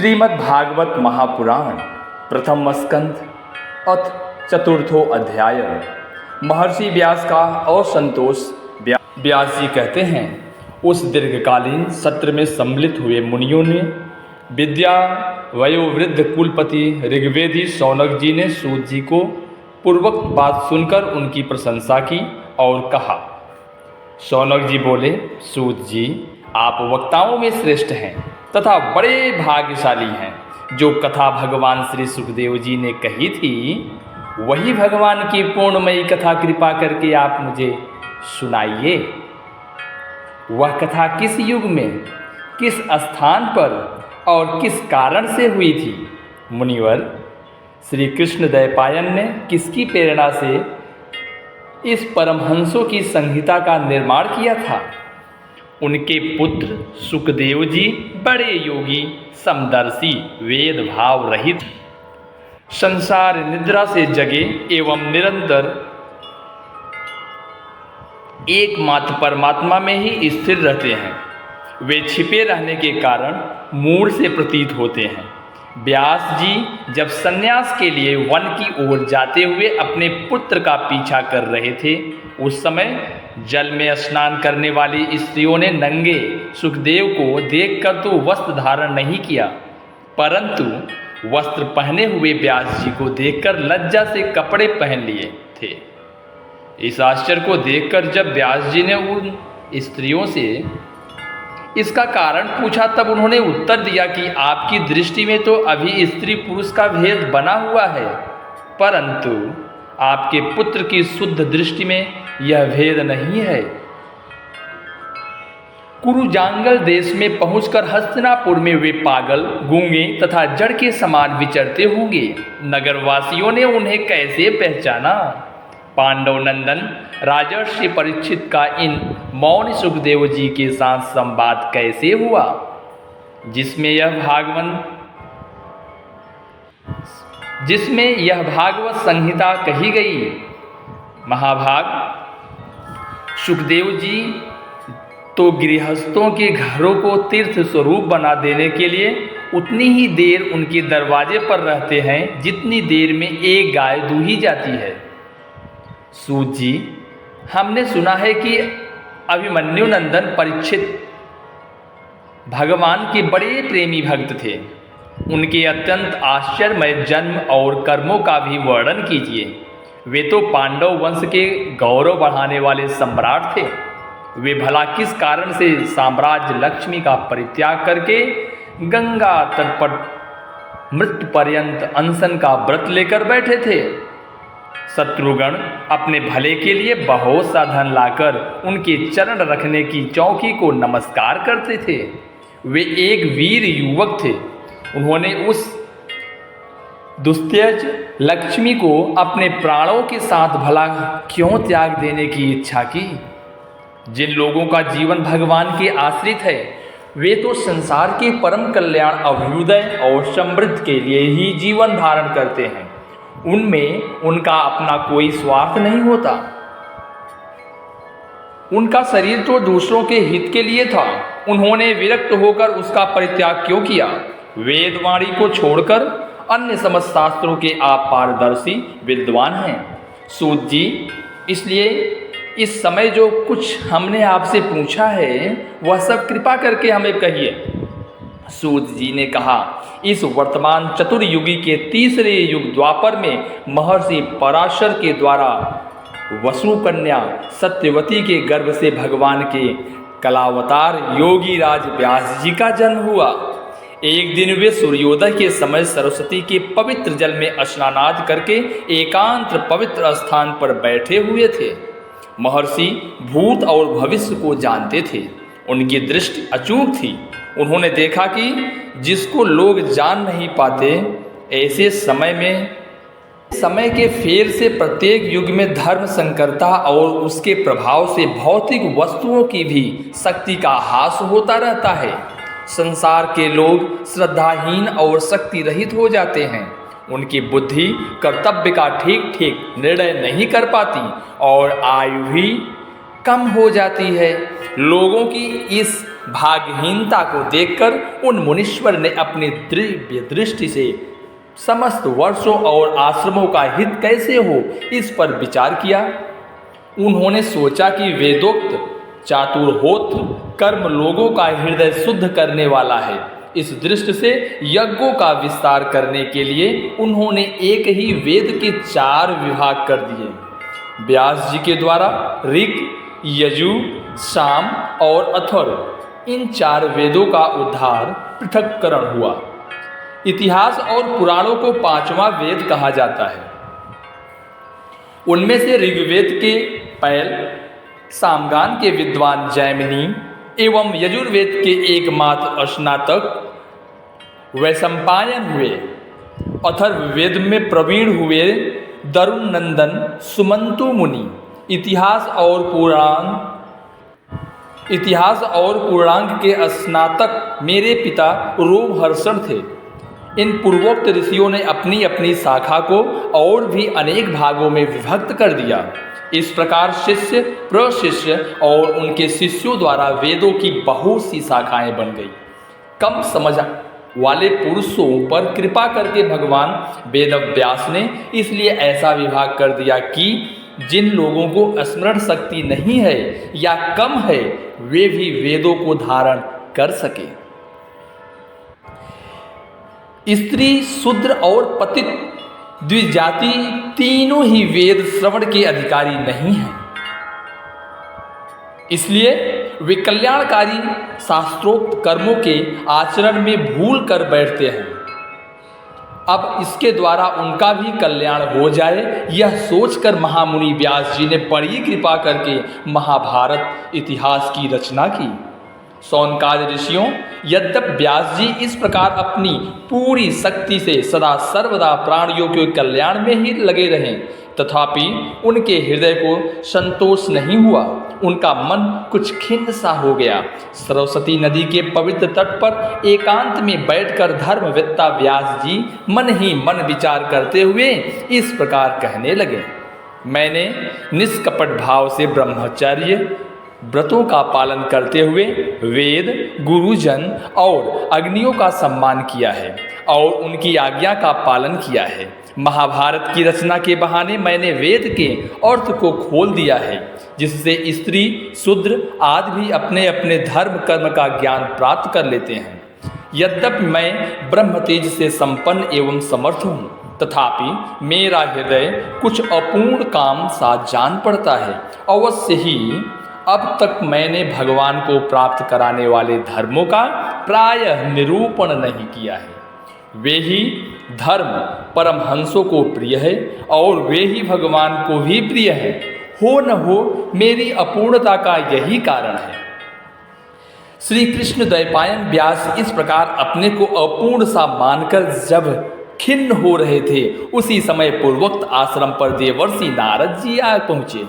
श्रीमद् भागवत महापुराण प्रथम स्कंध अथ चतुर्थो अध्याय। महर्षि व्यास का असंतोष। व्यास जी कहते हैं, उस दीर्घकालीन सत्र में सम्मिलित हुए मुनियों ने विद्या वयोवृद्ध कुलपति ऋग्वेदी शौनक जी ने सूत जी को पूर्वोक्त बात सुनकर उनकी प्रशंसा की और कहा। शौनक जी बोले, सूत जी, आप वक्ताओं में श्रेष्ठ हैं तथा बड़े भाग्यशाली हैं। जो कथा भगवान श्री सुखदेव जी ने कही थी, वही भगवान की पूर्णमयी कथा कृपा करके आप मुझे सुनाइए। वह कथा किस युग में, किस स्थान पर और किस कारण से हुई थी? मुनिवर, श्री कृष्ण द्वैपायन ने किसकी प्रेरणा से इस परमहंसों की संहिता का निर्माण किया था? उनके पुत्र सुखदेव जी बड़े योगी, समदर्शी, वेद भाव रहित, संसार निद्रा से जगे एवं निरंतर एकमात्र परमात्मा में ही स्थिर रहते हैं। वे छिपे रहने के कारण मूढ़ से प्रतीत होते हैं। व्यास जी जब सन्यास के लिए वन की ओर जाते हुए अपने पुत्र का पीछा कर रहे थे, उस समय जल में स्नान करने वाली स्त्रियों ने नंगे सुखदेव को देखकर तो वस्त्र धारण नहीं किया, परंतु वस्त्र पहने हुए व्यास जी को देखकर लज्जा से कपड़े पहन लिए थे। इस आश्चर्य को देखकर जब व्यास जी ने उन स्त्रियों से इसका कारण पूछा, तब उन्होंने उत्तर दिया कि आपकी दृष्टि में तो अभी स्त्री पुरुष का भेद बना हुआ है, परंतु आपके पुत्र की शुद्ध दृष्टि में यह भेद नहीं है। कुरुजांगल देश में पहुंचकर हस्तिनापुर में वे पागल, गूंगे तथा जड़ के समान विचरते होंगे। नगरवासियों ने उन्हें कैसे पहचाना? पांडव नंदन राजर्षि परीक्षित का इन मौन सुखदेव जी के साथ संवाद कैसे हुआ, जिसमें यह भागवत संहिता कही गई? महाभाग, सुखदेव जी तो गृहस्थों के घरों को तीर्थ स्वरूप बना देने के लिए उतनी ही देर उनके दरवाजे पर रहते हैं जितनी देर में एक गाय दूही जाती है। सूत जी, हमने सुना है कि अभिमन्यु नंदन परीक्षित भगवान के बड़े प्रेमी भक्त थे। उनके अत्यंत आश्चर्यमय जन्म और कर्मों का भी वर्णन कीजिए। वे तो पांडव वंश के गौरव बढ़ाने वाले सम्राट थे। वे भला किस कारण से साम्राज्य लक्ष्मी का परित्याग करके गंगा तट पर मृत्यु पर्यंत अनशन का व्रत लेकर बैठे थे? शत्रुगण अपने भले के लिए बहुत सा धन लाकर उनके चरण रखने की चौकी को नमस्कार करते थे। वे एक वीर युवक थे। उन्होंने उस दुस्त्यज लक्ष्मी को अपने प्राणों के साथ भला क्यों त्याग देने की इच्छा की? जिन लोगों का जीवन भगवान के आश्रित है, वे तो संसार के परम कल्याण, अभ्युदय और समृद्धि के लिए ही जीवन धारण करते हैं। उनमें उनका अपना कोई स्वार्थ नहीं होता। उनका शरीर तो दूसरों के हित के लिए था। उन्होंने विरक्त होकर उसका परित्याग क्यों किया? वेदवाणी को छोड़कर अन्य समस्त शास्त्रों के आप पारदर्शी विद्वान हैं। सूत जी, इसलिए इस समय जो कुछ हमने आपसे पूछा है, वह सब कृपा करके हमें कहिए। सूत जी ने कहा, इस वर्तमान चतुर्युगी के तीसरे युग द्वापर में महर्षि पराशर के द्वारा वसु कन्या सत्यवती के गर्भ से भगवान के कलावतार योगी राज व्यास जी का जन्म हुआ। एक दिन वे सूर्योदय के समय सरस्वती के पवित्र जल में स्नानादि करके एकांत पवित्र स्थान पर बैठे हुए थे। महर्षि भूत और भविष्य को जानते थे। उनकी दृष्टि अचूक थी। उन्होंने देखा कि जिसको लोग जान नहीं पाते, ऐसे समय के फेर से प्रत्येक युग में धर्म संकरता और उसके प्रभाव से भौतिक वस्तुओं की भी शक्ति का ह्रास होता रहता है। संसार के लोग श्रद्धाहीन और शक्ति रहित हो जाते हैं। उनकी बुद्धि कर्तव्य का ठीक ठीक निर्णय नहीं कर पाती और आयु भी कम हो जाती है। लोगों की इस भाग्यहीनता को देखकर उन मुनीश्वर ने अपनी दिव्य दृष्टि से समस्त वर्षों और आश्रमों का हित कैसे हो इस पर विचार किया। उन्होंने सोचा कि वेदोक्त चातुर्होत्र कर्म लोगों का हृदय शुद्ध करने वाला है। इस दृष्टि से यज्ञों का विस्तार करने के लिए उन्होंने एक ही वेद के 4 विभाग कर दिए। व्यास जी के द्वारा ऋग, यजु, साम और अथर्व इन 4 वेदों का उद्धार पृथक्करण हुआ। इतिहास और पुराणों को 5वां वेद कहा जाता है। उनमें से ऋग्वेद के पैल, सामगान के विद्वान जैमिनी एवं यजुर्वेद के एकमात्र स्नातक वैशंपायन हुए। अथर्ववेद में प्रवीण हुए दरुण नंदन सुमंतु मुनि इतिहास और पुराण के स्नातक मेरे पिता रोमहर्षण थे। इन पूर्वोक्त ऋषियों ने अपनी अपनी शाखा को और भी अनेक भागों में विभक्त कर दिया। इस प्रकार शिष्य प्रशिष्य और उनके शिष्यों द्वारा वेदों की बहुत सी शाखाएं बन गई। कम समझ वाले पुरुषों पर कृपा करके भगवान वेदव्यास ने इसलिए ऐसा विभाग कर दिया कि जिन लोगों को स्मरण शक्ति नहीं है या कम है वे भी वेदों को धारण कर सके। स्त्री, शूद्र और पतित द्विजाति तीनों ही वेद श्रवण के अधिकारी नहीं हैं। इसलिए वे कल्याणकारी शास्त्रोक्त कर्मों के आचरण में भूल कर बैठते हैं। अब इसके द्वारा उनका भी कल्याण हो जाए यह सोचकर महामुनि व्यास जी ने बड़ी कृपा करके महाभारत इतिहास की रचना की। शौनकादि ऋषियों यद्यप व्यास जी इस प्रकार अपनी पूरी शक्ति से सदा सर्वदा प्राणियों के कल्याण में ही लगे रहें, तथापि उनके हृदय को संतोष नहीं हुआ। उनका मन कुछ खिन्न सा हो गया। सरस्वती नदी के पवित्र तट पर एकांत में बैठकर धर्मवेत्ता व्यास जी मन ही मन विचार करते हुए इस प्रकार कहने लगे। मैंने निष्कपट भाव से ब्रह्मचर्य व्रतों का पालन करते हुए वेद, गुरुजन और अग्नियों का सम्मान किया है और उनकी आज्ञा का पालन किया है। महाभारत की रचना के बहाने मैंने वेद के अर्थ को खोल दिया है, जिससे स्त्री, शूद्र आदि भी अपने अपने धर्म कर्म का ज्ञान प्राप्त कर लेते हैं। यद्यपि मैं ब्रह्म तेज से संपन्न एवं समर्थ हूँ, तथापि मेरा हृदय कुछ अपूर्ण काम सा जान पड़ता है। अवश्य ही अब तक मैंने भगवान को प्राप्त कराने वाले धर्मों का प्रायः निरूपण नहीं किया है। वे ही धर्म परमहंसों को प्रिय है और वे ही भगवान को भी प्रिय है। हो न हो मेरी अपूर्णता का यही कारण है। श्री कृष्ण द्वैपायन व्यास इस प्रकार अपने को अपूर्ण सा मानकर जब खिन्न हो रहे थे, उसी समय पूर्वोक्त आश्रम पर देवर्षि नारद जी आ पहुँचे।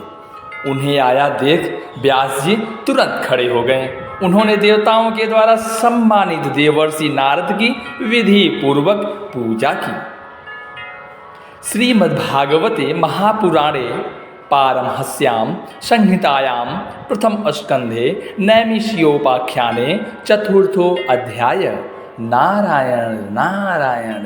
उन्हें आया देख व्यास जी तुरंत खड़े हो गए। उन्होंने देवताओं के द्वारा सम्मानित देवर्षि नारद की विधि पूर्वक पूजा की। श्रीमद्भागवते महापुराणे पारमहंस्यां संहितायां प्रथम स्कंधे नैमिषीयोपाख्याने चतुर्थो अध्याय। नारायण नारायण।